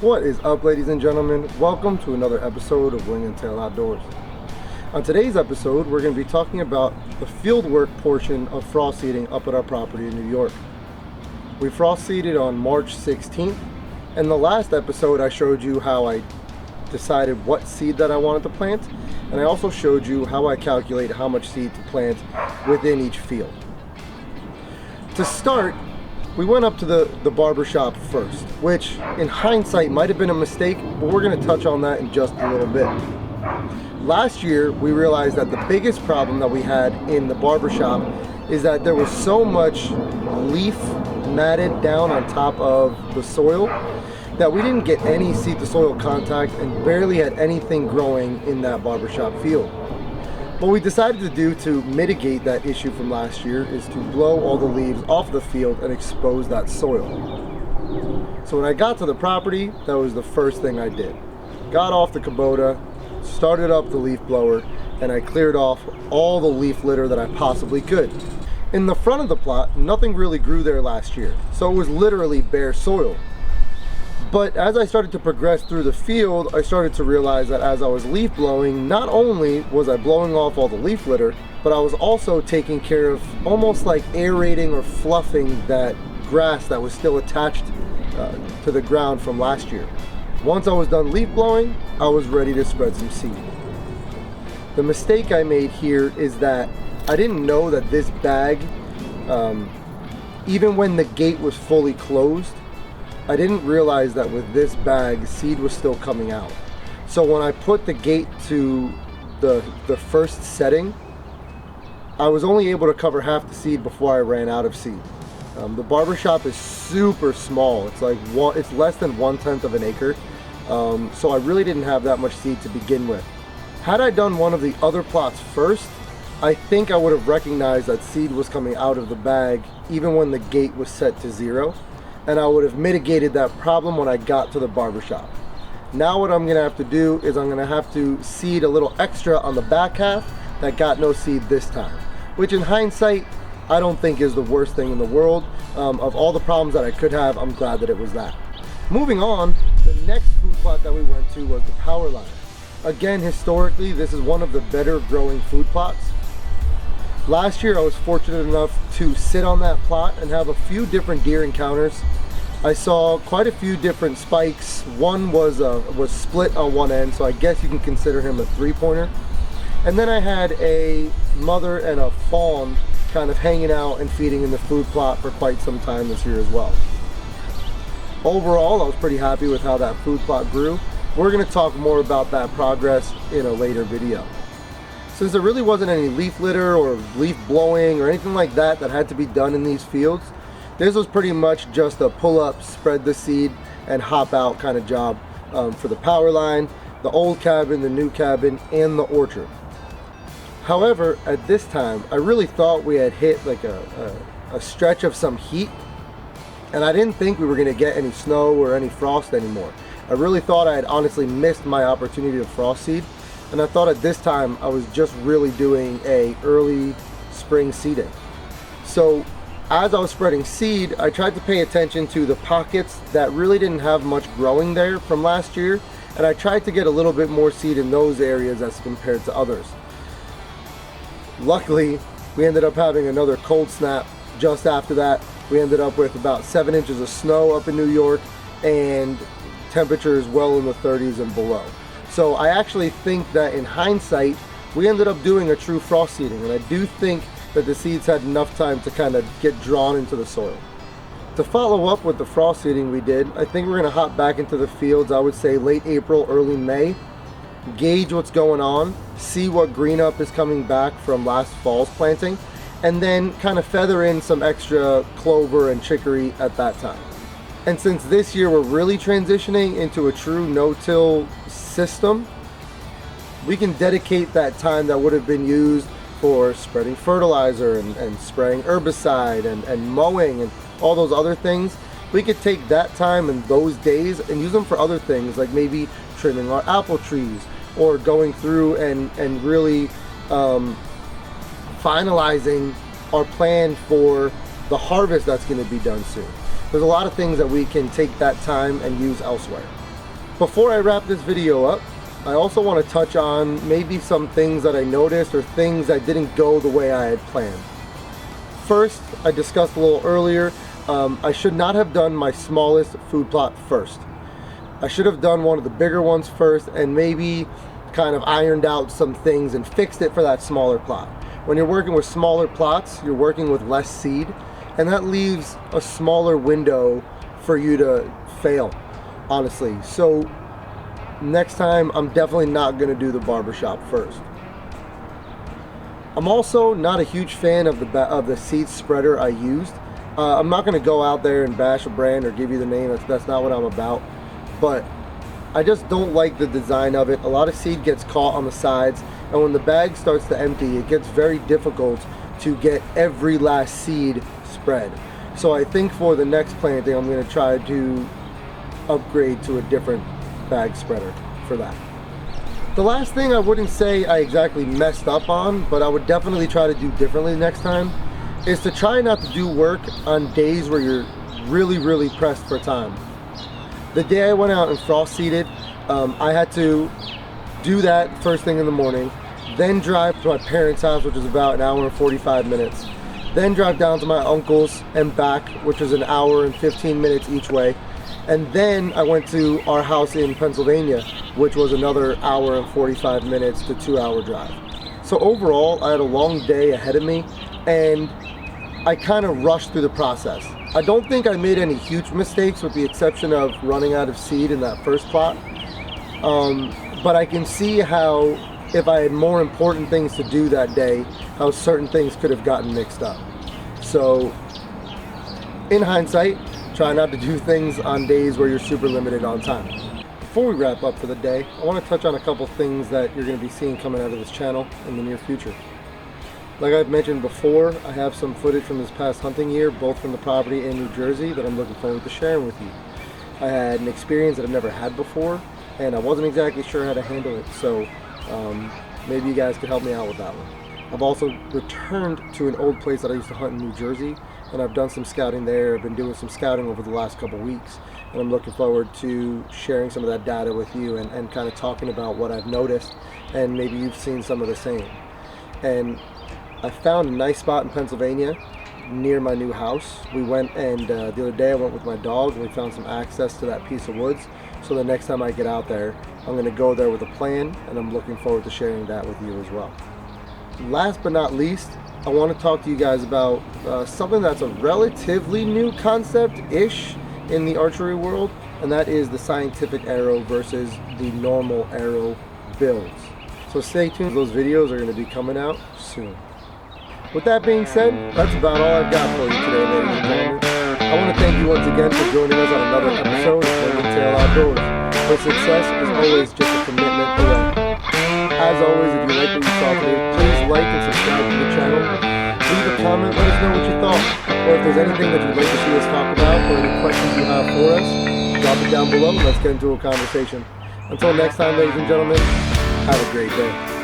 What is up, ladies and gentlemen? Welcome to another episode of Wing and Tail Outdoors. On today's episode, we're going to be talking about the fieldwork portion of frost seeding up at our property in New York. We frost seeded on March 16th. In the last episode, I showed you how I decided what seed that I wanted to plant, and I also showed you how I calculate how much seed to plant within each field. To start, we went up to the barber shop first, which in hindsight might have been a mistake, but we're going to touch on that in just a little bit. Last year, we realized that the biggest problem that we had in the barber shop is that there was so much leaf matted down on top of the soil that we didn't get any seed to soil contact and barely had anything growing in that barber shop field. What we decided to do to mitigate that issue from last year is to blow all the leaves off the field and expose that soil. So when I got to the property, that was the first thing I did. Got off the Kubota, started up the leaf blower, and I cleared off all the leaf litter that I possibly could. In the front of the plot, nothing really grew there last year, so it was literally bare soil. But as I started to progress through the field, I started to realize that as I was leaf blowing, not only was I blowing off all the leaf litter, but I was also taking care of almost like aerating or fluffing that grass that was still attached to the ground from last year. Once I was done leaf blowing, I was ready to spread some seed. The mistake I made here is that I didn't know that this bag, even when the gate was fully closed, I didn't realize that with this bag, seed was still coming out. So when I put the gate to the first setting, I was only able to cover half the seed before I ran out of seed. The barber shop is super small. It's like it's less than 1/10 of an acre. So I really didn't have that much seed to begin with. Had I done one of the other plots first, I think I would have recognized that seed was coming out of the bag even when the gate was set to 0. And I would have mitigated that problem when I got to the barber shop. Now what I'm gonna have to do is I'm gonna have to seed a little extra on the back half that got no seed this time, which in hindsight, I don't think is the worst thing in the world. Of all the problems that I could have, I'm glad that it was that. Moving on, the next food plot that we went to was the power line. Again, historically, this is one of the better growing food plots. Last year, I was fortunate enough to sit on that plot and have a few different deer encounters. I saw quite a few different spikes. One was split on one end, so I guess you can consider him a 3-pointer. And then I had a mother and a fawn kind of hanging out and feeding in the food plot for quite some time this year as well. Overall, I was pretty happy with how that food plot grew. We're going to talk more about that progress in a later video. Since there really wasn't any leaf litter or leaf blowing or anything like that that had to be done in these fields, this was pretty much just a pull up, spread the seed, and hop out kind of job for the power line, the old cabin, the new cabin, and the orchard. However, at this time, I really thought we had hit like a stretch of some heat, and I didn't think we were going to get any snow or any frost anymore. I really thought I had honestly missed my opportunity to frost seed. And I thought at this time I was just really doing a early spring seeding. So as I was spreading seed, I tried to pay attention to the pockets that really didn't have much growing there from last year, and I tried to get a little bit more seed in those areas as compared to others. Luckily, we ended up having another cold snap just after that. We ended up with about 7 inches of snow up in New York and temperatures well in the 30s and below. So I actually think that in hindsight, we ended up doing a true frost seeding, and I do think that the seeds had enough time to kind of get drawn into the soil. To follow up with the frost seeding we did, I think we're gonna hop back into the fields, I would say late April, early May, gauge what's going on, see what green up is coming back from last fall's planting, and then kind of feather in some extra clover and chicory at that time. And since this year we're really transitioning into a true no-till system, we can dedicate that time that would have been used for spreading fertilizer and spraying herbicide and mowing and all those other things. We could take that time and those days and use them for other things, like maybe trimming our apple trees or going through and really finalizing our plan for the harvest that's going to be done soon. There's a lot of things that we can take that time and use elsewhere. Before I wrap this video up, I also want to touch on maybe some things that I noticed or things that didn't go the way I had planned. First, I discussed a little earlier, I should not have done my smallest food plot first. I should have done one of the bigger ones first and maybe kind of ironed out some things and fixed it for that smaller plot. When you're working with smaller plots, you're working with less seed, and that leaves a smaller window for you to fail, honestly. So next time, I'm definitely not going to do the barbershop first. I'm also not a huge fan of the seed spreader I used. I'm not going to go out there and bash a brand or give you the name. That's not what I'm about. But I just don't like the design of it. A lot of seed gets caught on the sides, and when the bag starts to empty, it gets very difficult to get every last seed spread. So I think for the next planting, I'm going to try to upgrade to a different bag spreader for that. The last thing I wouldn't say I exactly messed up on, but I would definitely try to do differently next time, is to try not to do work on days where you're really pressed for time. The day I went out and frost seeded, I had to do that first thing in the morning, then drive to my parents' house, which is about an hour and 45 minutes, then drive down to my uncle's and back, which was an hour and 15 minutes each way, and then I went to our house in Pennsylvania, which was another hour and 45 minutes to 2-hour drive. So overall, I had a long day ahead of me, and I kind of rushed through the process. I don't think I made any huge mistakes with the exception of running out of seed in that first plot. But I can see how if I had more important things to do that day, how certain things could have gotten mixed up. So in hindsight, try not to do things on days where you're super limited on time. Before we wrap up for the day, I want to touch on a couple things that you're going to be seeing coming out of this channel in the near future. Like I've mentioned before, I have some footage from this past hunting year, both from the property in New Jersey, that I'm looking forward to sharing with you. I had an experience that I've never had before, and I wasn't exactly sure how to handle it, so maybe you guys could help me out with that one. I've also returned to an old place that I used to hunt in New Jersey, and I've done some scouting there. I've been doing some scouting over the last couple weeks, and I'm looking forward to sharing some of that data with you and kind of talking about what I've noticed, and maybe you've seen some of the same. And I found a nice spot in Pennsylvania near my new house. We went and the other day I went with my dog and we found some access to that piece of woods. So the next time I get out there, I'm going to go there with a plan, and I'm looking forward to sharing that with you as well. Last but not least, I want to talk to you guys about something that's a relatively new concept-ish in the archery world, and that is the scientific arrow versus the normal arrow builds. So stay tuned, those videos are going to be coming out soon. With that being said, that's about all I've got for you today, ladies and gentlemen. I want to thank you once again for joining us on another episode of Wing and Tail Outdoors, where success is always just a commitment away. As always, if you like what you saw today, please like and subscribe to the channel. Leave a comment, let us know what you thought, or if there's anything that you'd like to see us talk about, or any questions you have for us, drop it down below and let's get into a conversation. Until next time, ladies and gentlemen, have a great day.